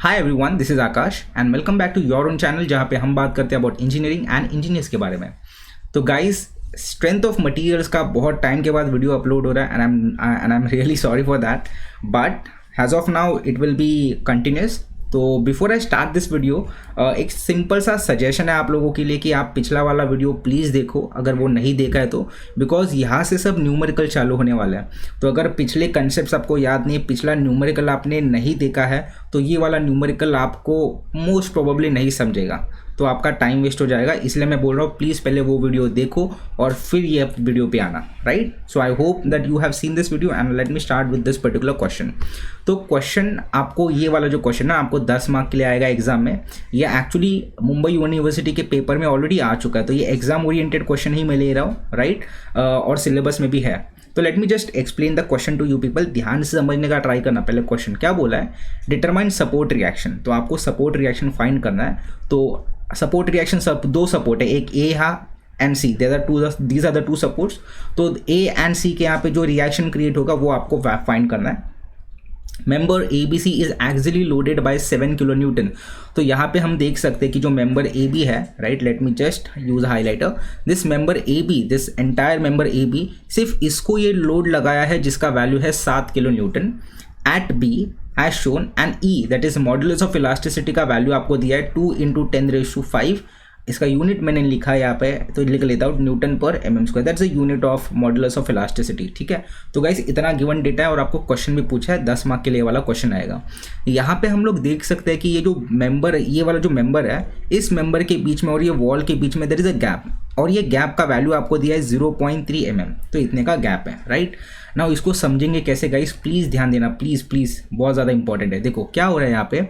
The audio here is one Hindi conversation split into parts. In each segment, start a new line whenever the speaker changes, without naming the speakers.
Hi everyone, this is Akash and welcome back to your own channel जहाँ पे हम बात करते हैं अबाउट इंजीनियरिंग एंड इंजीनियर्स के बारे में। तो गाइस, स्ट्रेंथ ऑफ मटेरियल्स का बहुत टाइम के बाद वीडियो अपलोड हो रहा है and I am really sorry for that, but as of now it will be continuous. तो before I start this video, एक सिंपल सा सजेशन है आप लोगों के लिए कि आप पिछला वाला वीडियो प्लीज़ देखो अगर वो नहीं देखा है तो, बिकॉज यहाँ से सब न्यूमेरिकल चालू होने वाला है। तो अगर पिछले कंसेप्ट आपको याद नहीं है, पिछला न्यूमेरिकल आपने नहीं देखा है, तो ये वाला न्यूमेरिकल आपको मोस्ट प्रोबेबली नहीं समझेगा, तो आपका टाइम वेस्ट हो जाएगा। इसलिए मैं बोल रहा हूँ प्लीज़ पहले वो वीडियो देखो और फिर ये वीडियो पे आना, right. So I hope that you have seen this video and let me start with this particular question. तो क्वेश्चन आपको, ये वाला जो क्वेश्चन है आपको 10 मार्क के लिए आएगा एग्जाम में। ये एक्चुअली मुंबई यूनिवर्सिटी के पेपर में ऑलरेडी आ चुका है, तो ये एग्जाम ओरिएंटेड क्वेश्चन ही मैं ले रहा हूँ, राइट। और सिलेबस में भी है। तो let me just explain the question to you people. ध्यान से समझने का ट्राई करना। पहले क्वेश्चन क्या बोला है, डिटरमाइन सपोर्ट रिएक्शन। तो आपको सपोर्ट रिएक्शन फाइंड करना है। तो सपोर्ट रिएक्शन सब दो सपोर्ट है, एक ए है and C, these are the two supports. तो ए एंड सी के यहाँ पे जो रिएक्शन क्रिएट होगा वो आपको फाइंड करना है। Member A B C is actually loaded by 7 kilo newton. तो यहाँ पे हम देख सकते हैं कि जो मेंबर ए बी है, right, let me just use highlighter. This member A B, this entire member A B, सिर्फ इसको ये लोड लगाया है जिसका वैल्यू है 7 kilo newton at B as shown, and E that is modulus of elasticity का वैल्यू आपको दिया है 2 × 10⁵ इसका यूनिट मैंने लिखा है यहाँ पे, तो लिख लेता हूँ Newton per mm²। That's a unit of modulus of elasticity, ठीक है। तो गाइस इतना गिवन डेटा है और आपको क्वेश्चन भी पूछा है, 10 मार्क के लिए वाला क्वेश्चन आएगा। यहाँ पे हम लोग देख सकते हैं कि ये जो मेंबर, ये वाला जो मेंबर है, इस मेंबर के बीच में और ये वॉल के बीच में देयर इज अ गैप, और ये गैप का वैल्यू आपको दिया है 0.3 mm। तो इतने का गैप है, राइट। नाउ इसको समझेंगे कैसे गाइस, प्लीज़ ध्यान देना, प्लीज़ प्लीज़, बहुत ज़्यादा इंपॉर्टेंट है। देखो क्या हो रहा है यहाँ पे,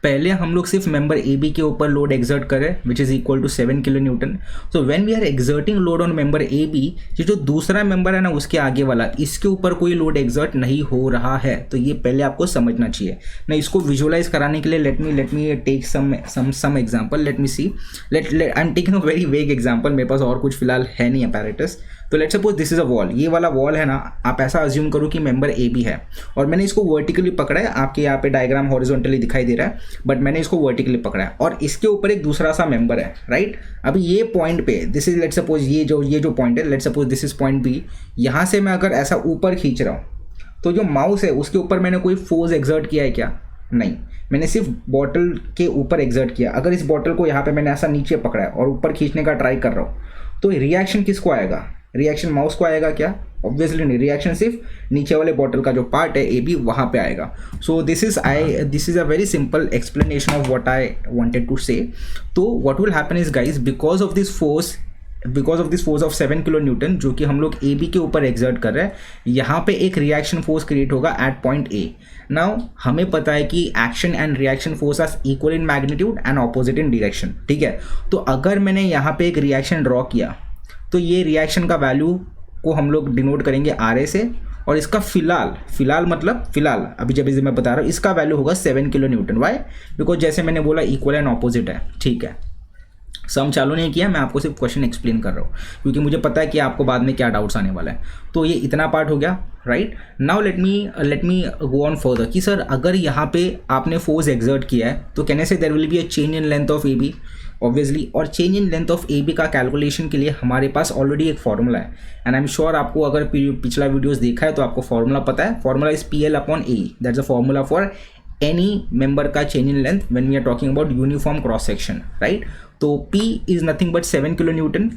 पहले हम लोग सिर्फ मेंबर ए बी के ऊपर लोड एक्सर्ट करें which is equal to 7 kilo newton. So when we are exerting load on member A B, ये जो दूसरा मेंबर है ना उसके आगे वाला, इसके ऊपर कोई लोड एक्सर्ट नहीं हो रहा है। तो ये पहले आपको समझना चाहिए ना। इसको विजुअलाइज कराने के लिए let me take some example. Let me see, I am taking a very vague example, मेरे पास और कुछ फिलहाल है नहीं अपैरेटस। तो let's suppose this is a wall, ये वाला वॉल है ना, आप ऐसा अज्यूम करो कि मेंबर ए बी है और मैंने इसको वर्टिकली पकड़ा है। आपके यहाँ पे डायग्राम हॉरिजॉन्टली दिखाई दे रहा है, बट मैंने इसको वर्टिकली पकड़ा है और इसके ऊपर एक दूसरा सा मेंबर है, राइट। अभी ये पॉइंट पे, दिस इज लेट्स सपोज ये जो पॉइंट है, let's suppose this is point B. यहाँ से मैं अगर ऐसा ऊपर खींच रहा हूँ तो जो माउस है उसके ऊपर मैंने कोई फोर्स एक्सर्ट किया है क्या? नहीं, मैंने सिर्फ बॉटल के ऊपर एक्सर्ट किया। अगर इस बॉटल को यहाँ पे मैंने ऐसा नीचे पकड़ा है और ऊपर खींचने का ट्राई कर रहा हूँ तो रिएक्शन किसको आएगा? रिएक्शन माउस को आएगा क्या? ऑब्वियसली नहीं, रिएक्शन सिर्फ नीचे वाले बॉटल का जो पार्ट है ए बी वहाँ पे आएगा। So this is a very simple explanation of what I wanted to say. तो what will happen is guys, because of this force of 7 kilo newton जो कि हम लोग ए बी के ऊपर एक्सर्ट कर रहे हैं, यहाँ पे एक रिएक्शन फोर्स क्रिएट होगा एट पॉइंट ए। नाउ हमें पता है कि action and reaction force are equal in magnitude and opposite in direction, ठीक है। तो अगर मैंने यहाँ पे एक रिएक्शन ड्रॉ किया तो ये रिएक्शन का वैल्यू को हम लोग डिनोट करेंगे आर ए से, और इसका फिलहाल मतलब फिलहाल अभी जब मैं बता रहा हूँ इसका वैल्यू होगा 7 किलो न्यूटन। वाई? बिकॉज जैसे मैंने बोला इक्वल एंड ऑपोजिट है, ठीक है। सम चालू नहीं किया, मैं आपको सिर्फ क्वेश्चन एक्सप्लेन कर रहा हूँ क्योंकि मुझे पता है कि आपको बाद में क्या डाउट्स आने वाला है। तो ये इतना पार्ट हो गया, right. Now let me go on further कि सर अगर यहाँ पे आपने फोर्स एक्सर्ट किया है तो can I say there will be a change in length of A B, obviously. और change in length of A B का कैलकुलेशन के लिए हमारे पास ऑलरेडी एक फॉर्मूला है एंड आई एम श्योर आपको अगर पिछला वीडियोस देखा है तो आपको फॉर्मूला पता है। Formula is PL/A, that's a formula for any member का change in length when we are talking about uniform cross section, right. तो P is nothing but 7 kilo newton.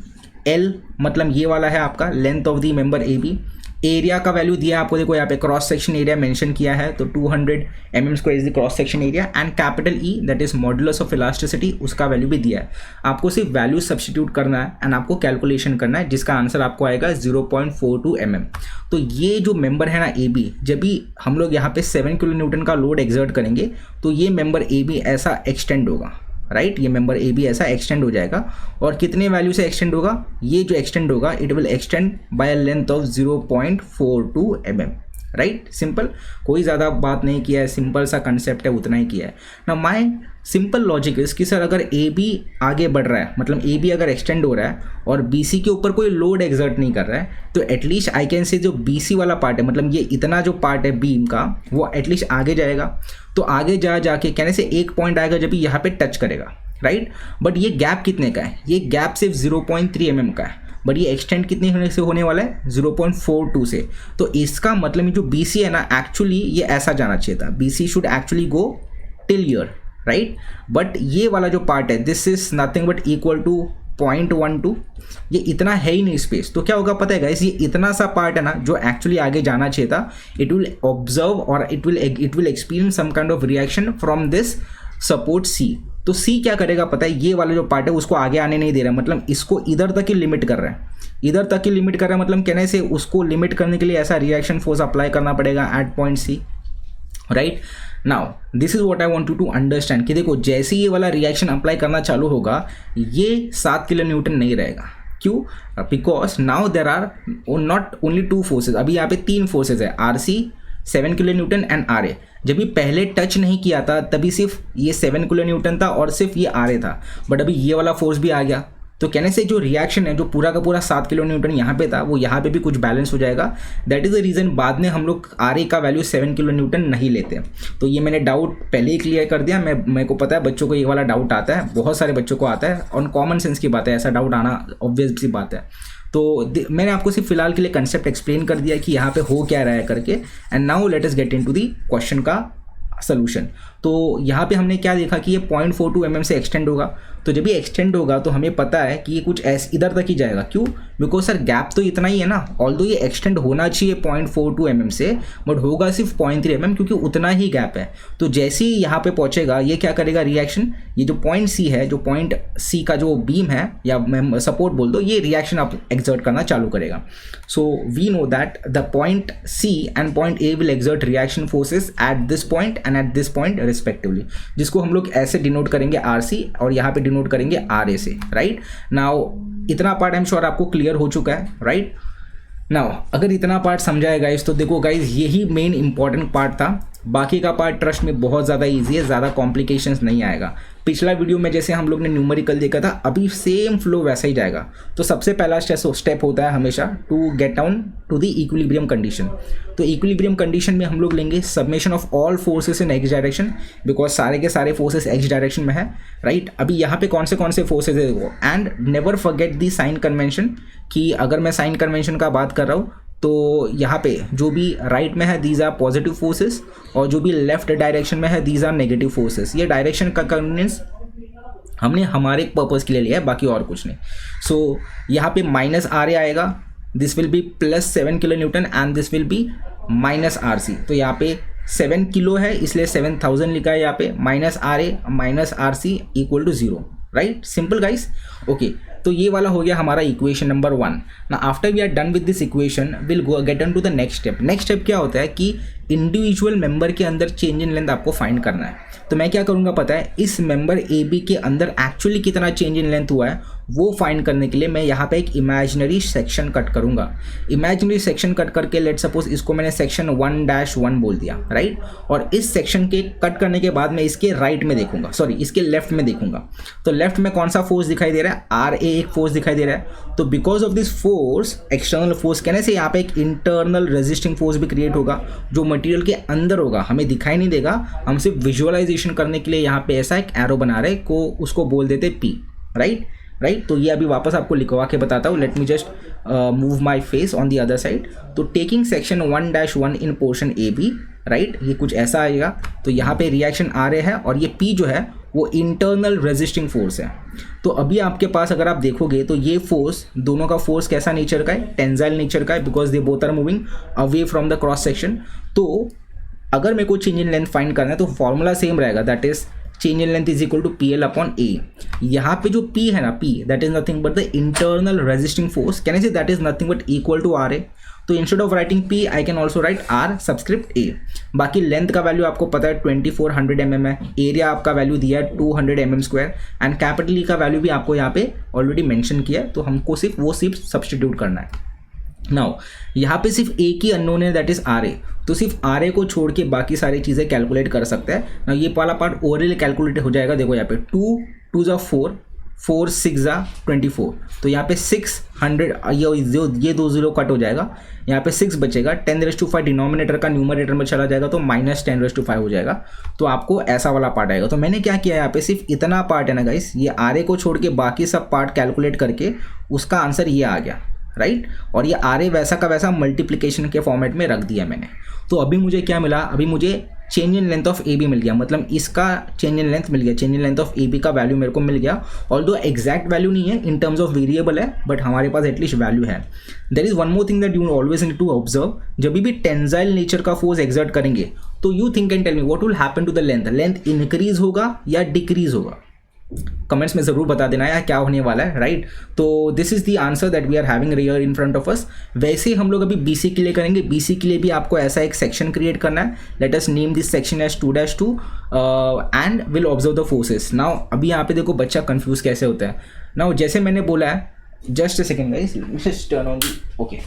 L मतलब ये वाला है आपका length of the member A B. Area का वैल्यू दिया है आपको, देखो यहाँ पे क्रॉस सेक्शन एरिया मेंशन किया है, तो 200 mm² is the cross section area and capital E that is modulus of elasticity, उसका वैल्यू भी दिया है। आपको सिर्फ वैल्यू सब्स्टिट्यूट करना है एंड आपको कैलकुलेशन करना है जिसका आंसर आपको आएगा 0.42 mm। तो ये जो मेंबर है ना ए बी, जब भी हम लोग यहाँ पे 7 किलो न्यूटन का लोड एक्सर्ट करेंगे तो ये मेंबर ए बी ऐसा एक्सटेंड होगा, राइट। ये मेंबर ए बी ऐसा एक्सटेंड हो जाएगा और कितने वैल्यू से एक्सटेंड होगा? ये जो एक्सटेंड होगा it will extend by a length of 0.42 mm, right, simple, कोई ज़्यादा बात नहीं किया है, सिंपल सा कंसेप्ट है, उतना ही किया है ना। माय सिंपल लॉजिक इज कि सर अगर ए बी आगे बढ़ रहा है, मतलब ए बी अगर एक्सटेंड हो रहा है और बी सी के ऊपर कोई लोड एग्जर्ट नहीं कर रहा है, तो एटलीस्ट आई कैन से जो बी सी वाला पार्ट है, मतलब ये इतना जो पार्ट है बीम का, वो एटलीस्ट आगे जाएगा। तो आगे जाके कहने से एक पॉइंट आएगा जब यहाँ पे टच करेगा, राइट। बट ये गैप कितने का है, ये गैप सिर्फ 0.3 mm का है, बट ये एक्सटेंड कितने होने से होने वाला है, 0.42 से। तो इसका मतलब जो बी सी है ना, एक्चुअली ये ऐसा जाना चाहिए था, B C should actually go till here, right. But ये वाला जो पार्ट है, this is nothing but equal to 0.12, ये इतना है ही नहीं स्पेस। तो क्या होगा पता है गाइस, ये इतना सा पार्ट है ना जो एक्चुअली आगे जाना चाहिए था, इट विल ऑब्जर्व और it will experience some kind of reaction from this support C. तो सी क्या करेगा पता है, ये वाला जो पार्ट है उसको आगे आने नहीं दे रहा है, मतलब इसको इधर तक ही लिमिट कर रहा है, इधर तक ही लिमिट कर रहा है। मतलब कहने से उसको लिमिट करने के लिए ऐसा रिएक्शन फोर्स अप्लाई करना पड़ेगा at point C, right. Now this is what I want you to understand कि देखो जैसे ये वाला रिएक्शन अप्लाई करना चालू होगा, ये 7 किलो न्यूटन नहीं रहेगा। क्यों? Because now there are not only 2 forces, अभी यहाँ पे 3 फोर्सेज है, R C 7 kilo newton and R A. जब ये पहले टच नहीं किया था तभी सिर्फ ये 7 किलो न्यूटन था और सिर्फ ये आर ए था, बट अभी ये वाला फोर्स भी आ गया। तो कहने से जो रिएक्शन है, जो पूरा का पूरा 7 किलो न्यूटन यहाँ पे था, वो यहाँ पे भी कुछ बैलेंस हो जाएगा। दैट इज़ द रीज़न बाद में हम लोग आर ए का वैल्यू 7 किलो न्यूटन नहीं लेते। तो ये मैंने डाउट पहले ही क्लियर कर दिया। मेरे को पता है बच्चों को ये वाला डाउट आता है, बहुत सारे बच्चों को आता है, और कॉमन सेंस की बात है, ऐसा डाउट आना ऑब्वियस सी बात है। तो मैंने आपको सिर्फ फिलहाल के लिए कंसेप्ट एक्सप्लेन कर दिया कि यहाँ पे हो क्या रहा है करके। And now let us get into the question का सोल्यूशन। तो यहाँ पे हमने क्या देखा कि ये 0.42 mm से एक्सटेंड होगा। तो जब ये एक्सटेंड होगा तो हमें पता है कि ये कुछ ऐसे इधर तक ही जाएगा। क्यों? बिकॉज सर गैप तो इतना ही है ना, ऑल्दो ये एक्सटेंड होना चाहिए 0.42 mm से, बट होगा सिर्फ 0.3 mm क्योंकि उतना ही गैप है। तो जैसे ही यहाँ पे पहुँचेगा ये क्या करेगा रिएक्शन, ये जो पॉइंट सी है, जो पॉइंट सी का जो बीम है या सपोर्ट बोल दो, ये रिएक्शन आप एक्सर्ट करना चालू करेगा। So we know that the point C and point A will exert reaction forces at this point and at this point respectively, जिसको हम लोग ऐसे डिनोट करेंगे आर सी और यहाँ पे डिनोट करेंगे आर ए से, राइट। नाउ इतना पार्ट आई एम श्योर आपको क्लियर हो चुका है, राइट। नाउ अगर इतना पार्ट समझा है गाइस, तो देखो गाइस यही मेन इंपॉर्टेंट पार्ट था। बाकी का पार्ट ट्रस्ट में बहुत ज़्यादा ईजी है, ज़्यादा कॉम्प्लिकेशंस नहीं आएगा। पिछला वीडियो में जैसे हम लोग ने न्यूमेरिकल देखा था, अभी सेम फ्लो वैसा ही जाएगा। तो सबसे पहला स्टेप होता है हमेशा to get down to the equilibrium condition. तो इक्विलिब्रियम कंडीशन में हम लोग लेंगे summation of all forces in X direction, because सारे के सारे फोर्सेस एक्स डायरेक्शन में है, राइट। अभी यहाँ पे कौन से फोर्सेस है देखो, and never forget the sign convention, कि अगर मैं साइन कन्वेंशन का बात कर रहा हूँ तो यहाँ पे जो भी राइट में है दीज आर पॉजिटिव फोर्सेस, और जो भी लेफ्ट डायरेक्शन में है दीज आर नेगेटिव फोर्सेस। ये डायरेक्शन का कन्वीनियंस हमने हमारे पर्पस के लिए लिया है, बाकी और कुछ नहीं। सो यहाँ पे माइनस आर ए आएगा, this will be plus 7 kilo newton and this will be minus R C. तो यहाँ पे 7 किलो है इसलिए 7000 लिखा है यहाँ पे, minus R A minus R C equal to 0, right. Simple guys, okay. तो ये वाला हो गया हमारा इक्वेशन नंबर 1। ना after we are done with this equation will go get on to the next step. Next step क्या होता है कि इंडिविजुअल मेंबर के अंदर चेंज इन लेंथ आपको फाइंड करना है। तो मैं क्या करूँगा पता है, इस मेंबर ए बी के अंदर एक्चुअली कितना चेंज इन लेंथ हुआ है वो फाइंड करने के लिए मैं यहाँ पे एक इमेजिनरी सेक्शन कट करूँगा। इमेजिनरी सेक्शन कट करके लेट सपोज इसको मैंने सेक्शन 1-1 बोल दिया, राइट। और इस सेक्शन के कट करने के बाद मैं इसके राइट में देखूंगा, सॉरी इसके लेफ्ट में देखूंगा। तो लेफ्ट में कौन सा फोर्स दिखाई दे रहा है, आर ए एक फोर्स दिखाई दे रहा है। तो because of this force, external force कहने से यहाँ पे एक इंटरनल रेजिस्टिंग फोर्स भी क्रिएट होगा जो मटेरियल के अंदर होगा, हमें दिखाई नहीं देगा। हम सिर्फ विजुअलाइजेशन करने के लिए यहाँ पे ऐसा एक एरो बना रहे को, उसको बोल देते पी, राइट। तो ये अभी वापस आपको लिखवा के बताता हूँ। Let me just move my face on the other side. तो taking section 1-1 in portion A B, right, ये कुछ ऐसा आएगा। तो यहाँ पे रिएक्शन आ रहे हैं और ये पी जो है वो इंटरनल रेजिस्टिंग फोर्स है। तो अभी आपके पास अगर आप देखोगे तो ये फोर्स, दोनों का फोर्स कैसा नेचर का है, टेंसाइल नेचर का है, because they both are moving away from the cross section. तो अगर मेरे को चेंज इन लेंथ फाइंड करना है तो फॉर्मूला सेम रहेगा, that is change in length is equal to P L upon A. यहाँ पे जो पी है ना, P that is nothing but the internal resisting force, can I say that is nothing but equal to R A. तो instead of writing P I can also write R subscript A. बाकी लेंथ का वैल्यू आपको पता है 2400 mm है, एरिया आपका वैल्यू दिया है 200 mm², एंड कैपिटल ई का वैल्यू भी आपको यहाँ पे ऑलरेडी मेंशन किया है। तो हमको सिर्फ सब्सटीट्यूट करना है। नाउ यहाँ पे सिर्फ एक ही अननोन है, दैट इज आर ए। तो सिर्फ आर ए को छोड़ के बाकी सारी चीज़ें कैलकुलेट कर सकते हैं ना। ये वाला पार्ट ओवरऑल कैलकुलेट हो जाएगा। देखो यहाँ पे 2 2 ज़ा 4, 4 6 ज़ा 24, तो यहाँ पे 600, ये 2 0 कट हो जाएगा, यहाँ पे 6 बचेगा। 10⁵ डिनोमिनेटर का न्यूमरेटर में चला जाएगा तो -10⁵ हो जाएगा। तो आपको ऐसा वाला पार्ट आएगा। तो मैंने क्या किया यहाँ पे, सिर्फ इतना पार्ट है ना गाइस, ये आर ए को छोड़ के बाकी सब पार्ट कैलकुलेट करके उसका आंसर ये आ गया, राइट। और ये आर ए वैसा का वैसा मल्टीप्लिकेशन के फॉर्मेट में रख दिया मैंने। तो अभी मुझे क्या मिला, अभी मुझे change in length of A B मिल गया, मतलब इसका चेंज इन लेंथ मिल गया, change in length of A B का वैल्यू मेरे को मिल गया। ऑल्दो एग्जैक्ट वैल्यू नहीं है, इन टर्म्स ऑफ वेरिएबल है, बट हमारे पास एटलीस्ट वैल्यू है। There is one more thing that you always need to observe, जब भी टेंसाइल नेचर का फोर्स एक्सर्ट करेंगे तो you think and tell me what will happen to the length. Length increase होगा या डिक्रीज होगा, कमेंट्स में जरूर बता देना यार क्या होने वाला है, राइट। तो this is the answer that we are having here in front of us. वैसे हम लोग अभी बीसी के लिए करेंगे। बीसी के लिए भी आपको ऐसा एक सेक्शन क्रिएट करना है। Let us name this section as 2-2 and will observe the forces. Now अभी यहाँ पे देखो बच्चा कंफ्यूज कैसे होता है। नाउ जैसे मैंने बोला है, just a second guys, just turn on the, okay.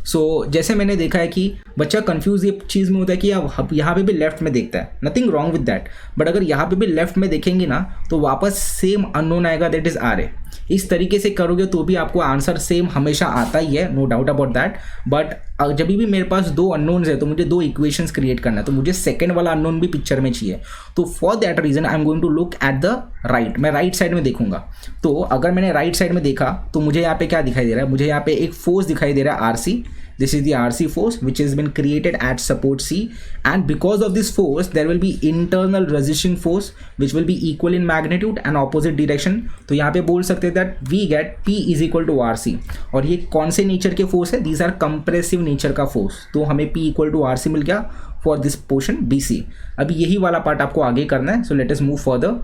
So जैसे मैंने देखा है कि बच्चा कंफ्यूज ये चीज़ में होता है कि अब यहाँ पे भी लेफ्ट में देखता है, nothing wrong with that, but अगर यहाँ पे भी लेफ्ट में देखेंगे ना तो वापस सेम अननोन आएगा, दैट इज आर ए। इस तरीके से करोगे तो भी आपको आंसर सेम हमेशा आता ही है, no doubt about that. But जब भी मेरे पास 2 अननोन्स है तो मुझे 2 इक्वेशंस क्रिएट करना है, तो मुझे सेकंड वाला अननोन भी पिक्चर में चाहिए। तो for that reason I am going to look at the right. मैं राइट साइड में देखूंगा। तो अगर मैंने राइट साइड में देखा तो मुझे यहाँ पे क्या दिखाई दे रहा है, मुझे यहाँ पे एक फोर्स दिखाई दे रहा है R C. This is the RC force which has been created at support C, and because of this force there will be internal resisting force which will be equal in magnitude and opposite direction. तो यहाँ पे बोल सकते हैं that we get P is equal to RC। और ये कौन से नेचर के फोर्स है, these are compressive नेचर का फोर्स। तो हमें P equal to RC मिल गया for this portion BC। अभी यही वाला पार्ट आपको आगे करना है। So let us move further।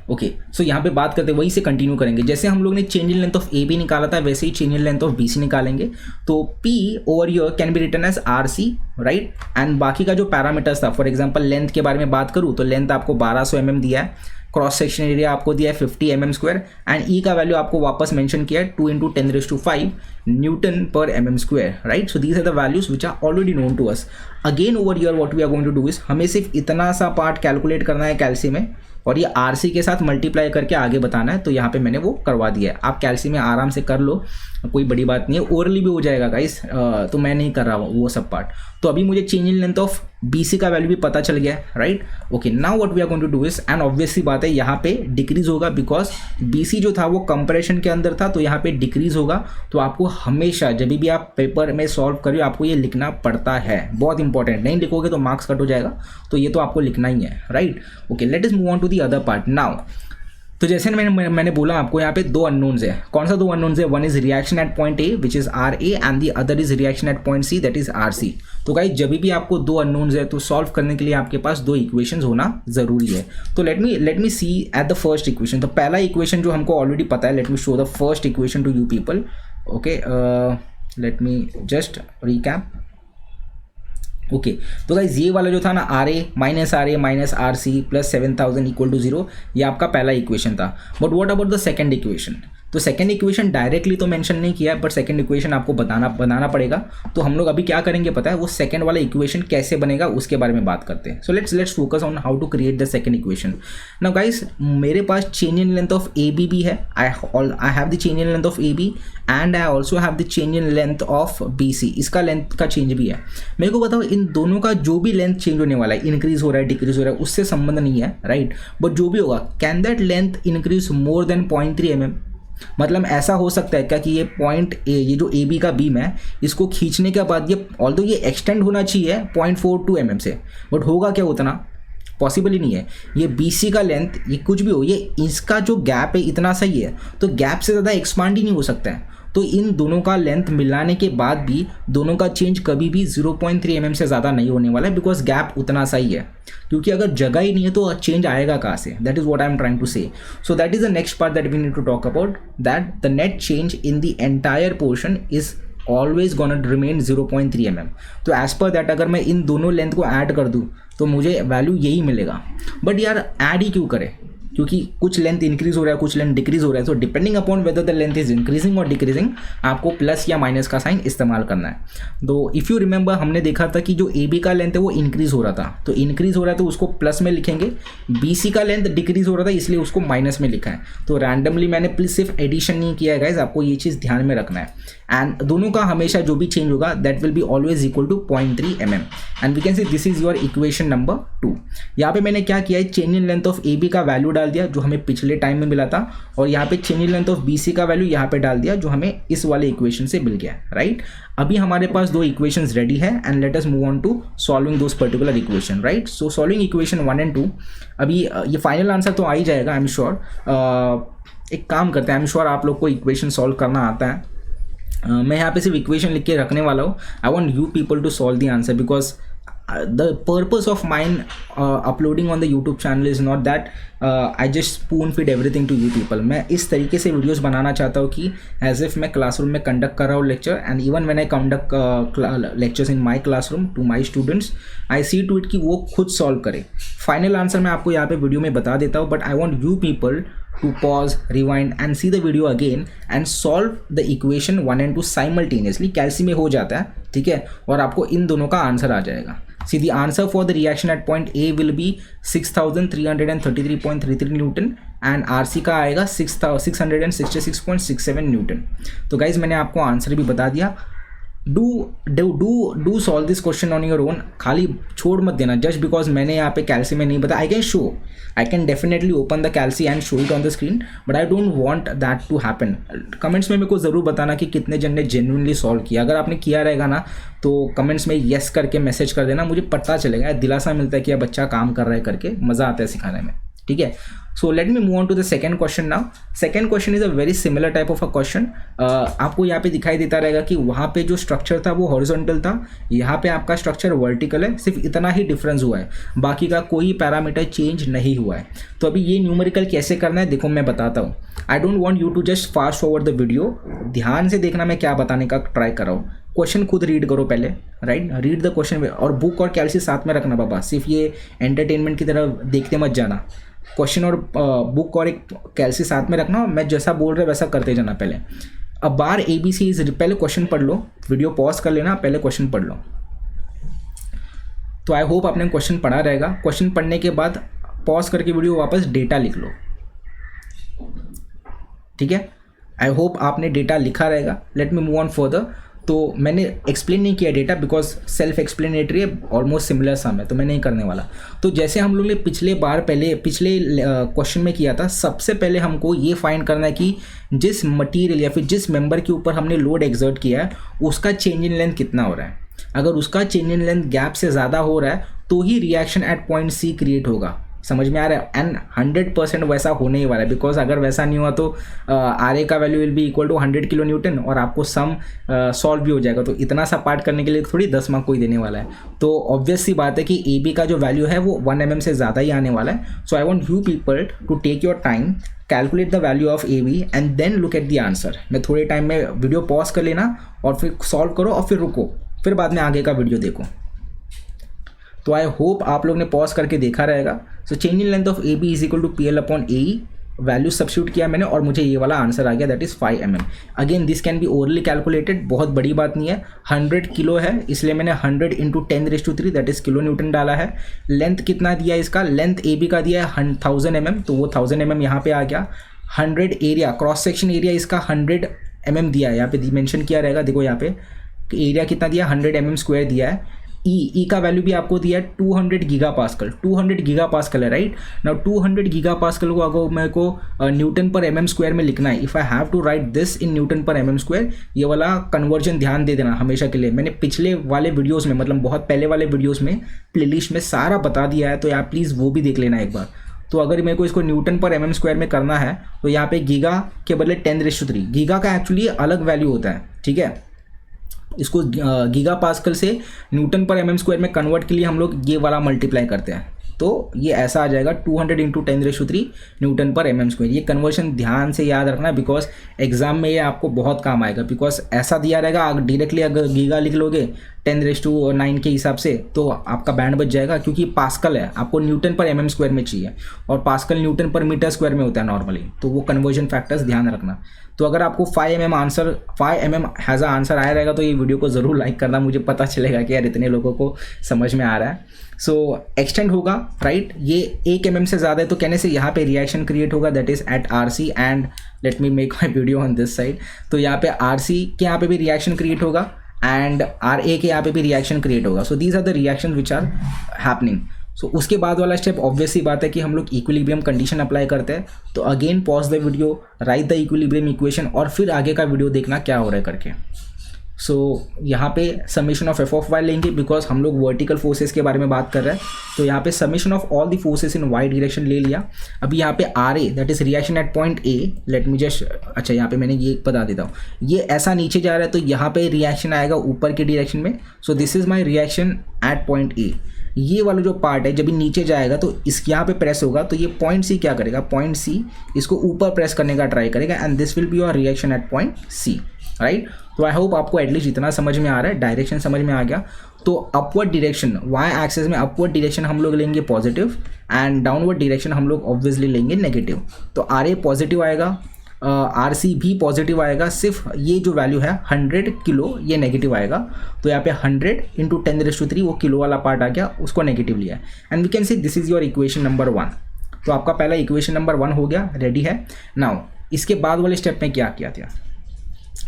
Okay so यहाँ पे बात करते वही से कंटिन्यू करेंगे। जैसे हम लोग ने change in length of A B निकाला था, वैसे ही change in length of B C निकालेंगे। तो P over here can be written as R C, right. And बाकी का जो पैरामीटर्स था, फॉर एग्जांपल लेंथ के बारे में बात करूँ तो लेंथ आपको 1200 mm दिया है, क्रॉस सेक्शन एरिया आपको दिया है 50 mm², एंड ई का वैल्यू आपको वापस मेंशन किया है 2 × 10⁵ newton per mm², right. So these are the values which are already known to us. Again over here what we are going to do is, हमें सिर्फ इतना सा पार्ट कैलकुलेट करना है कैल्सी में, और ये आरसी के साथ मल्टीप्लाई करके आगे बताना है। तो यहाँ पे मैंने वो करवा दिया है। आप कैल्सी में आराम से कर लो, कोई बड़ी बात नहीं है, ओरली भी हो जाएगा गाइस। तो मैं नहीं कर रहा हूँ वो सब पार्ट। तो अभी मुझे change in length of BC का वैल्यू भी पता चल गया है, right. Okay now what we are going to do is, and obviously बात है यहाँ पे डिक्रीज होगा, बिकॉज बीसी जो था वो कंप्रेशन के अंदर था, तो यहाँ पे डिक्रीज होगा। तो आपको हमेशा जब भी आप पेपर में सॉल्व करिए आपको ये लिखना पड़ता है, बहुत इंपॉर्टेंट। नहीं लिखोगे तो मार्क्स कट हो जाएगा, तो ये तो आपको लिखना ही है, right. Okay let us move on to the other part now. तो जैसे मैंने बोला आपको यहाँ पे 2 अननोन्स है। कौन सा 2 अननोन्स है, one is reaction at point A which is R A, and the other is reaction at point C that is R C. तो गाइस जब भी आपको 2 अननोन्स है तो सॉल्व करने के लिए आपके पास 2 इक्वेशंस होना जरूरी है। तो let me see at the first equation. तो पहला इक्वेशन जो हमको ऑलरेडी पता है, let me show the first equation to you people. Okay let me just recap. Okay तो गाइज ये वाला जो था ना, R A minus R C plus 7000 equal to 0, ये आपका पहला इक्वेशन था। But what about the second equation? तो सेकंड इक्वेशन डायरेक्टली तो मेंशन नहीं किया है, बट सेकंड इक्वेशन आपको बनाना पड़ेगा। तो हम लोग अभी क्या करेंगे पता है, वो सेकंड वाला इक्वेशन कैसे बनेगा उसके बारे में बात करते हैं। So let's focus on how to create the second equation. Now guys मेरे पास change in length of A B भी है, I have the change in length of A B and I also have the change in length of B C. इसका लेंथ का चेंज भी है। मेरे को बताओ इन दोनों का जो भी लेंथ चेंज होने वाला है, इंक्रीज हो रहा है डिक्रीज हो रहा है, उससे संबंध नहीं है, राइट। बट जो भी होगा, can that length increase more than 0.3 mm? मतलब ऐसा हो सकता है क्या कि ये पॉइंट ए, ये जो ए बी का बीम है, इसको खींचने के बाद ये ऑल्दो ये एक्सटेंड होना चाहिए 0.42 mm से, बट होगा क्या उतना? पॉसिबल ही नहीं है। ये BC का लेंथ, ये कुछ भी हो, ये इसका जो गैप है इतना सही है, तो गैप से ज़्यादा एक्सपांड ही नहीं हो सकता है। तो इन दोनों का लेंथ मिलाने के बाद भी दोनों का चेंज कभी भी 0.3 mm से ज़्यादा नहीं होने वाला है, बिकॉज गैप उतना सही है। क्योंकि अगर जगह ही नहीं है तो चेंज आएगा कहाँ से? That is what I am trying to say. So that is the next part that we need to talk about, that the net change in the entire portion is always gonna remain 0.3 mm। तो एज पर दैट अगर मैं इन दोनों लेंथ को ऐड कर दूँ तो मुझे वैल्यू यही मिलेगा। बट यार ऐड ही क्यों करें? क्योंकि कुछ लेंथ इंक्रीज हो रहा है, कुछ लेंथ डिक्रीज हो रहा है। तो depending upon whether the length is increasing और डिक्रीजिंग, आपको प्लस या माइनस का साइन इस्तेमाल करना है। तो इफ़ यू रिमेंबर, हमने देखा था कि जो ए बी का लेंथ है वो इंक्रीज हो रहा था, तो इंक्रीज हो रहा है तो उसको प्लस में लिखेंगे। बी सी का लेंथ डिक्रीज हो रहा था इसलिए उसको माइनस में लिखा है। तो रैंडमली मैंने प्लीज सिर्फ एडिशन नहीं किया है गाइज, आपको ये चीज़ ध्यान में रखना है। एंड दोनों का हमेशा जो भी चेंज होगा that will be always equal to 0.3 mm and we can say this is your equation number 2। यहाँ पे मैंने क्या किया है, change in length of A B का वैल्यू डाल दिया जो हमें पिछले टाइम में मिला था, और यहाँ पे change in length of B C का वैल्यू यहाँ पे डाल दिया जो हमें इस वाले इक्वेशन से मिल गया, राइट। अभी हमारे पास दो इक्वेशंस रेडी है and let us move on to solving those particular equation, right. So solving equation 1 and 2, अभी ये फाइनल आंसर तो आ ही जाएगा, आई एम श्योर। एक काम करते हैं, आई एम श्योर आप लोग को इक्वेशन सॉल्व करना आता है। मैं यहाँ पे सिर्फ इक्वेशन लिख के रखने वाला हूँ। I want you people to solve the answer because the purpose of mine uploading on the YouTube channel is not that I just spoon feed everything to you people। मैं इस तरीके से वीडियोस बनाना चाहता हूँ कि एज इफ मैं क्लासरूम में कंडक्ट कर रहा हूँ lecture, and even when I conduct lectures in my classroom to my students, I see to it कि वो खुद सॉल्व करें। फाइनल आंसर मैं आपको यहाँ पे वीडियो में बता देता हूँ, but I want you people to pause, rewind and see the video again and solve the equation 1 and 2 simultaneously। कैल्सी में हो जाता है, ठीक है, और आपको इन दोनों का आंसर आ जाएगा। See the answer for the reaction at point A will be 6333.33 Newton and RC का आएगा 666.67 न्यूटन। तो गाइज मैंने आपको आंसर भी बता दिया। Do solve this question on your own, खाली छोड़ मत देना जस्ट बिकॉज मैंने यहाँ पे कैल्सी में नहीं बताया। I can definitely open the calci and show it on the screen, but I don't want that to happen. Comments में मेरे को ज़रूर बताना कि कितने जन ने जेन्युइनली सॉल्व किया। अगर आपने किया रहेगा ना तो कमेंट्स में येस करके मैसेज कर देना, मुझे पता चलेगा, दिलासा मिलता है कि यह बच्चा काम कर रहा है करके, मज़ा आता है सिखाने में, ठीक है। So let me move on to the second question now. Second question is a very similar type of a question. आपको यहाँ पे दिखाई देता रहेगा कि वहाँ पे जो स्ट्रक्चर था वो हॉरिजॉन्टल था, यहाँ पे आपका स्ट्रक्चर वर्टिकल है, सिर्फ इतना ही डिफरेंस हुआ है, बाकी का कोई पैरामीटर चेंज नहीं हुआ है। तो अभी ये न्यूमेरिकल कैसे करना है देखो मैं बताता हूँ। I don't want you to just fast forward the video, ध्यान से देखना मैं क्या बताने का ट्राई कर रहा हूँ। क्वेश्चन खुद रीड करो पहले, राइट, रीड द क्वेश्चन, और बुक और कैल्सी साथ में रखना बाबा, सिर्फ ये एंटरटेनमेंट की तरह देखते मत जाना। क्वेश्चन और बुक और एक कैल्सी साथ में रखना, मैं जैसा बोल रहा वैसा करते जाना। पहले अब बार ABC इज, पहले क्वेश्चन पढ़ लो, वीडियो पॉज कर लेना, पहले क्वेश्चन पढ़ लो। तो आई होप आपने क्वेश्चन पढ़ा रहेगा। क्वेश्चन पढ़ने के बाद पॉज करके वीडियो वापस डेटा लिख लो, ठीक है। आई होप आपने डेटा लिखा रहेगा। Late me move on further. तो मैंने एक्सप्लेन नहीं किया डेटा बिकॉज सेल्फ एक्सप्लेनेटरी है, ऑलमोस्ट सिमिलर सम है, तो मैं नहीं करने वाला। तो जैसे हम लोग ने पिछले क्वेश्चन में किया था, सबसे पहले हमको ये फाइंड करना है कि जिस मटीरियल या फिर जिस मेंबर के ऊपर हमने लोड एक्सर्ट किया है उसका चेंज इन लेंथ कितना हो रहा है। अगर उसका चेंज इन लेंथ गैप से ज़्यादा हो रहा है तो ही reaction at point C create होगा। समझ में आ रहा है? एंड 100% वैसा होने ही वाला है, बिकॉज अगर वैसा नहीं हुआ तो RA का value will be equal to 100 kilo newton और आपको सम सॉल्व भी हो जाएगा। तो इतना सा पार्ट करने के लिए थोड़ी 10 मार्क कोई देने वाला है। तो ऑब्वियस सी बात है कि AB का जो वैल्यू है वो 1 mm से ज़्यादा ही आने वाला है। So I want you people to take your time, calculate the value of AB and then look at the answer. मैं थोड़े टाइम में वीडियो पॉज कर लेना और फिर सॉल्व करो और फिर रुको, फिर बाद में आगे का वीडियो देखो। तो आई होप आप लोग ने पॉज करके देखा रहेगा। So change in length of AB is equal to PL upon AE, value substitute किया मैंने और मुझे ये वाला आंसर आ गया, that is 5 mm। Again this can be orally calculated, बहुत बड़ी बात नहीं है। 100 किलो है इसलिए मैंने 100 into 10⁻³ that is kilo Newton डाला है। लेंथ कितना दिया इसका, लेंथ AB का दिया है 1000 mm, तो वो 1000 mm यहाँ पे आ गया। 100 एरिया, क्रॉस सेक्शन एरिया इसका 100 mm दिया है, यहाँ पे मेंशन किया रहेगा, देखो यहाँ पे एरिया कितना दिया, 100 mm स्क्वायर दिया है। ई का वैल्यू भी आपको दिया है 200 गीगा पास्कल, 200 गीगा पास्कल है, राइट। नाउ 200 गीगा पास्कल को अगर मेरे को न्यूटन पर mm स्क्वायर में लिखना है, if I have to write this in newton per mm square, ये वाला कन्वर्जन ध्यान दे देना हमेशा के लिए। मैंने पिछले वाले वीडियोज़ में, मतलब बहुत पहले वाले वीडियोज़ में प्लेलिस्ट में सारा बता दिया है, तो यार प्लीज़ वो भी देख लेना एक बार। तो अगर मेरे को इसको न्यूटन पर mm स्क्वायर में करना है तो यहाँ पे गीगा के बदले 10⁻³ गीगा का एक्चुअली अलग वैल्यू होता है, ठीक है। इसको गीगा पास्कल से न्यूटन पर mm स्क्वायर में कन्वर्ट के लिए हम लोग ये वाला मल्टीप्लाई करते हैं, तो ये ऐसा आ जाएगा 200 into 10⁻³ Newton per mm square. ये कन्वर्शन ध्यान से याद रखना बिकॉज एग्जाम में ये आपको बहुत काम आएगा, बिकॉज ऐसा दिया रहेगा, डायरेक्टली अगर गीगा लिख लोगे 10⁹ के हिसाब से, तो आपका बैंड बच जाएगा, क्योंकि पास्कल है, आपको न्यूटन पर mm स्क्वायर में चाहिए और पास्कल न्यूटन पर मीटर स्क्वायर में होता है नॉर्मली, तो वो कन्वर्जन फैक्टर्स ध्यान रखना। तो अगर आपको 5 mm हैज़ अ आंसर आया रहेगा तो ये वीडियो को ज़रूर लाइक करना, मुझे पता चलेगा कि यार इतने लोगों को समझ में आ रहा है। सो एक्सटेंड होगा, राइट, ये 1 mm से ज़्यादा है तो कहने से यहाँ पे रिएक्शन क्रिएट होगा, that is at RC and let me make my video on this side. तो यहाँ पे RC के यहाँ पे भी रिएक्शन क्रिएट होगा एंड RA के यहाँ पे भी रिएक्शन क्रिएट होगा। So these are the reaction which are happening. So उसके बाद वाला स्टेप ऑब्वियस सी बात है कि हम लोग इक्विलिब्रियम कंडीशन अप्लाई करते हैं। तो again pause the video, right the equilibrium equation और फिर आगे का वीडियो देखना क्या हो रहा है करके। सो यहाँ पे समेशन ऑफ f(y) लेंगे बिकॉज हम लोग वर्टिकल फोर्सेस के बारे में बात कर रहे हैं। तो यहाँ पे summation of all the forces in y direction ले लिया। अभी यहाँ पे RA that is reaction at point A, late me just, अच्छा यहाँ पे मैंने ये बता देता हूँ, ये ऐसा नीचे जा रहा है तो यहाँ पे रिएक्शन आएगा ऊपर के डायरेक्शन में। सो this is my reaction at point A। ये वाला जो पार्ट है जब ये नीचे जाएगा तो इस यहाँ पे प्रेस होगा तो ये पॉइंट C क्या करेगा, पॉइंट C इसको ऊपर प्रेस करने का ट्राई करेगा and this will be your reaction at point C, right. तो आई होप आपको एटलीस्ट इतना समझ में आ रहा है, डायरेक्शन समझ में आ गया। तो अपवर्ड डायरेक्शन y एक्सिस में अपवर्ड डायरेक्शन हम लोग लेंगे पॉजिटिव एंड डाउनवर्ड डायरेक्शन हम लोग ऑब्वियसली लेंगे नेगेटिव। तो RA पॉजिटिव आएगा, RC भी पॉजिटिव आएगा, सिर्फ ये जो वैल्यू है 100 किलो ये नेगेटिव आएगा। तो यहाँ पे 100 × 10⁻³ वो किलो वाला पार्ट आ गया, उसको नेगेटिव लिया and we can see this is your equation number 1। तो आपका पहला इक्वेशन नंबर 1 हो गया, रेडी है। नाउ इसके बाद वाले स्टेप में क्या किया था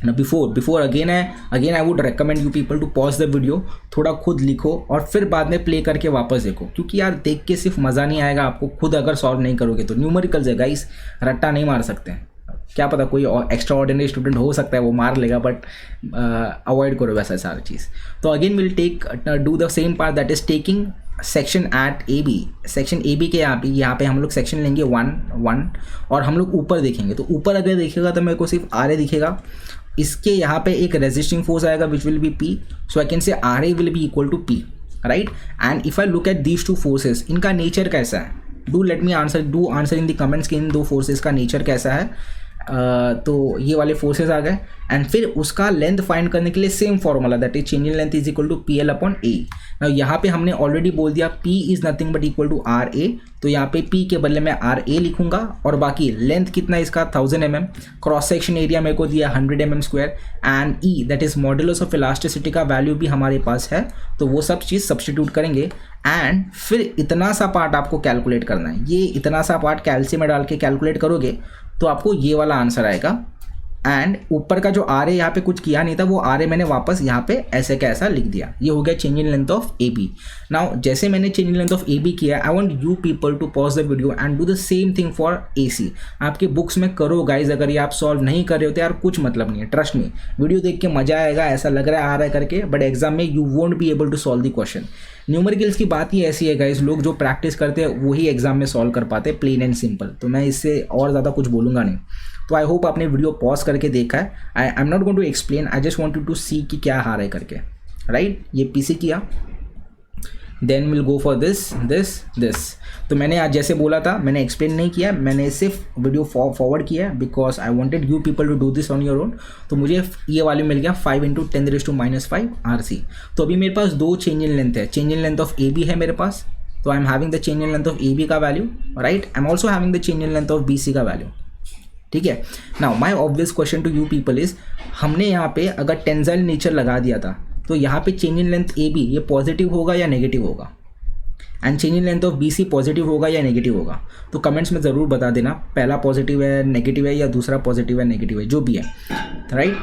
ना, before again I would recommend you people to pause the video, थोड़ा खुद लिखो और फिर बाद में प्ले करके वापस देखो, क्योंकि यार देख के सिर्फ मज़ा नहीं आएगा आपको, खुद अगर सॉल्व नहीं करोगे तो। न्यूमेरिकल्स है गाइस, रट्टा नहीं मार सकते हैं, क्या पता कोई एक्स्ट्रा ऑर्डिनरी स्टूडेंट हो सकता है वो मार लेगा, बट अवॉइड करो वैसा सारी चीज़। तो again will take do the same part that is taking section at AB। Section AB के यहाँ पे हम लोग सेक्शन लेंगे 1 और हम लोग ऊपर देखेंगे। तो ऊपर अगर देखेगा तो मेरे को सिर्फ RA दिखेगा, इसके यहाँ पे एक रेजिस्टिंग फोर्स आएगा which will be P। So I can say RA will be equal to P, right. And if I look at these 2 forces, इनका नेचर कैसा है, do let me answer in the comments कि इन 2 फोर्सेस का नेचर कैसा है। तो ये वाले फोर्सेस आ गए एंड फिर उसका लेंथ फाइंड करने के लिए same formula that is change in length is equal to PL/A। Now यहाँ पे हमने ऑलरेडी बोल दिया P is nothing but equal to RA। तो यहाँ पे P के बदले में RA लिखूंगा और बाकी लेंथ कितना इसका 1000 mm, क्रॉस सेक्शन एरिया मेरे को दिया 100 mm square and E that is modulus of elasticity का वैल्यू भी हमारे पास है। तो वो सब चीज़ सब्स्टिट्यूट करेंगे एंड फिर इतना सा पार्ट आपको कैलकुलेट करना है। ये इतना सा पार्ट कैल्शियम में डाल के कैलकुलेट करोगे तो आपको ये वाला आंसर आएगा। एंड ऊपर का जो RA यहाँ पे कुछ किया नहीं था, वो RA मैंने वापस यहाँ पे ऐसे का ऐसा लिख दिया। ये हो गया change in length of AB। Now जैसे मैंने change in length of AB किया, I want you people to pause the video and do the same thing for AC। आपके बुक्स में करो गाइज, अगर ये आप सॉल्व नहीं कर रहे हो तो यार कुछ मतलब नहीं है, ट्रस्ट मी। वीडियो देख के मजा आएगा, ऐसा लग रहा है आ रहा है करके, बट एग्जाम में you won't be able to solve the question. Numericals की बात ही ऐसी है गाइज, लोग जो प्रैक्टिस करते हैं वही एग्जाम में सॉल्व कर पाते हैं, प्लेन एंड सिंपल। तो मैं इससे और ज़्यादा कुछ बोलूँगा नहीं। तो आई होप आपने वीडियो पॉज करके देखा है। I am not going to explain, I just want you to see कि क्या हार है करके, राइट। ये PC किया, then will go for this. तो मैंने आज जैसे बोला था, मैंने एक्सप्लेन नहीं किया, मैंने सिर्फ वीडियो फॉरवर्ड किया है because I wanted you people to do this on your own. तो मुझे ये वैल्यू मिल गया 5 × 10⁻⁻5 RC। तो अभी मेरे पास 2 चेंज इन लेंथ है, change in length of AB है मेरे पास, तो I am having the change in length of AB का value, right. I am also having the change in length of BC का वैल्यू, ठीक है। Now my obvious question to you people is, हमने यहाँ पे अगर टेंसाइल नेचर लगा दिया था तो यहाँ पे चेंज इन लेंथ AB ये पॉजिटिव होगा या नेगेटिव होगा, and change in length of BC positive होगा या नेगेटिव होगा। तो कमेंट्स में ज़रूर बता देना, पहला पॉजिटिव है नेगेटिव है या दूसरा पॉजिटिव है नेगेटिव है, जो भी है, राइट।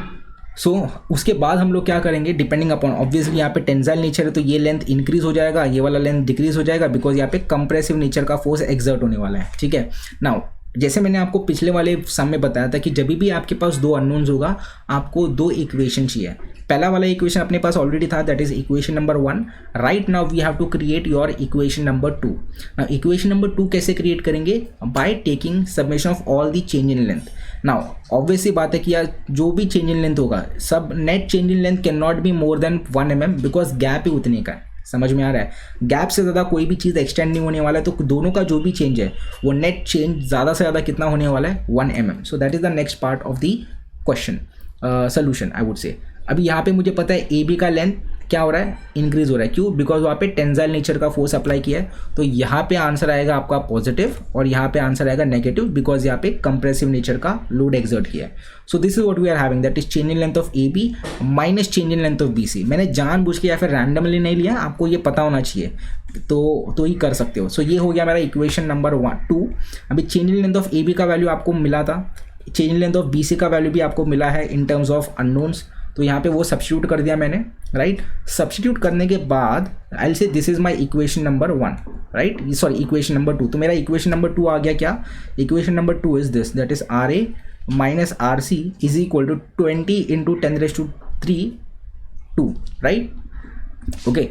सो उसके बाद हम लोग क्या करेंगे, डिपेंडिंग अपॉन ऑब्वियसली यहाँ पे टेंसाइल नेचर है तो ये लेंथ इंक्रीज हो जाएगा, ये वाला लेंथ डिक्रीज हो जाएगा बिकॉज यहाँ पे कंप्रेसिव नेचर का फोर्स एक्सर्ट होने वाला है, ठीक है। नाउ जैसे मैंने आपको पिछले वाले सम में बताया था कि जब भी आपके पास 2 अननोन्स होगा आपको 2 इक्वेशन चाहिए। पहला वाला इक्वेशन अपने पास ऑलरेडी था, that is equation number 1। Right now we have to create your equation number 2। Now equation number 2 कैसे क्रिएट करेंगे, by taking summation of all the change in length. Now obviously बात है कि यार जो भी चेंज इन लेंथ होगा, सब net change in length can not be more than 1 mm because gap ही उतने का है, समझ में आ रहा है। गैप से ज़्यादा कोई भी चीज़ एक्सटेंड नहीं होने वाला है, तो दोनों का जो भी चेंज है वो नेट चेंज ज़्यादा से ज़्यादा कितना होने वाला है, 1 mm। So that is the next part of the question solution I would say. अभी यहाँ पे मुझे पता है AB का लेंथ क्या हो रहा है, इंक्रीज हो रहा है। क्यों? बिकॉज वहाँ पे टेंसाइल नेचर का फोर्स अप्लाई किया है। तो यहाँ पे आंसर आएगा आपका पॉजिटिव और यहाँ पे आंसर आएगा नेगेटिव, बिकॉज यहाँ पे कंप्रेसिव नेचर का लोड एक्सर्ट किया है। So this is what we are having, that is change in length of A B minus change in length of B C. मैंने जानबूझ के या फिर रैंडमली नहीं लिया, आपको ये पता होना चाहिए तो ही कर सकते हो। सो ये हो गया मेरा इक्वेशन नंबर 2। अभी change in length of A B का वैल्यू आपको मिला था, change in length of B C का वैल्यू भी आपको मिला है इन टर्म्स ऑफ अननोन्स। तो यहाँ पे वो सब्स्टिट्यूट कर दिया मैंने, राइट। सब्स्टिट्यूट करने के बाद I will say this is my equation number 1, right, sorry equation number 2। तो मेरा इक्वेशन नंबर 2 आ गया क्या, equation number 2 is this, that is R A minus R C is equal to 20 into 10⁻³ 2, right? Okay,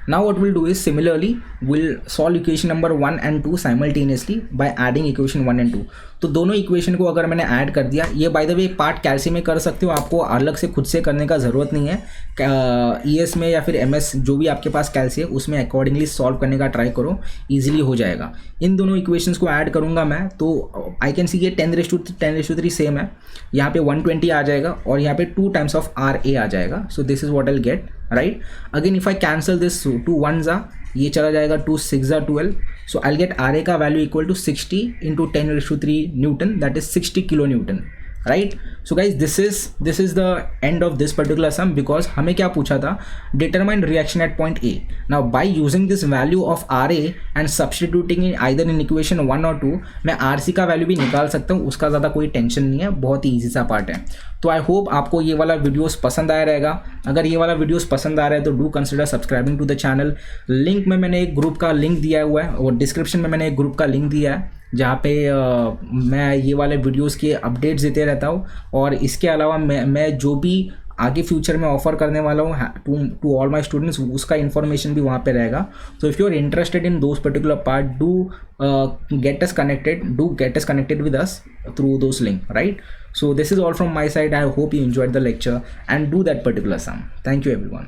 now what we'll do is similarly we'll solve equation number 1 and 2 simultaneously by adding equation 1 and 2. तो दोनों इक्वेशन को अगर मैंने ऐड कर दिया, ये बाय द वे पार्ट कैलसी में कर सकते हो, आपको अलग से खुद से करने का ज़रूरत नहीं है। ईएस में या फिर एमएस जो भी आपके पास कैलसी है उसमें अकॉर्डिंगली सॉल्व करने का ट्राई करो, ईजिली हो जाएगा। इन दोनों इक्वेशंस को ऐड करूंगा मैं, तो आई कैन सी ये 10⁻³ सेम है, यहाँ पे 120 आ जाएगा और यहाँ पे 2 टाइम्स ऑफ आर ए आ जाएगा। सो this is what I will get, right. Again if I cancel this 2 1s आ, ये चला जाएगा 2 6 12। सो आई गेट आर ए का value equal to 60 into 10⁻³ newton, that is 60 kilo newton, right. So guys this is the end of this particular sum, because हमें क्या पूछा था, determine reaction at point A. Now by using this value of R A and substituting in either in equation 1 और 2, मैं आर सी का वैल्यू भी निकाल सकता हूँ, उसका ज़्यादा कोई टेंशन नहीं है, बहुत ही ईजी सा पार्ट है। तो आई होप आपको ये वाला वीडियोस पसंद आया रहेगा। अगर ये वाला वीडियोस पसंद आ रहा है तो do consider subscribing to the channel. Link में मैंने एक ग्रुप का लिंक दिया हुआ है और डिस्क्रिप्शन में मैंने एक ग्रुप का लिंक दिया है जहाँ पे मैं ये वाले वीडियोस के अपडेट्स देते रहता हूँ। और इसके अलावा मैं जो भी आगे फ्यूचर में ऑफर करने वाला हूँ टू ऑल माई स्टूडेंट्स, उसका इन्फॉर्मेशन भी वहाँ पे रहेगा। So if you are interested in those particular part, do get us connected with us through those link, right? So this is all from my side. I hope you enjoyed the lecture and do that particular sum. Thank you everyone.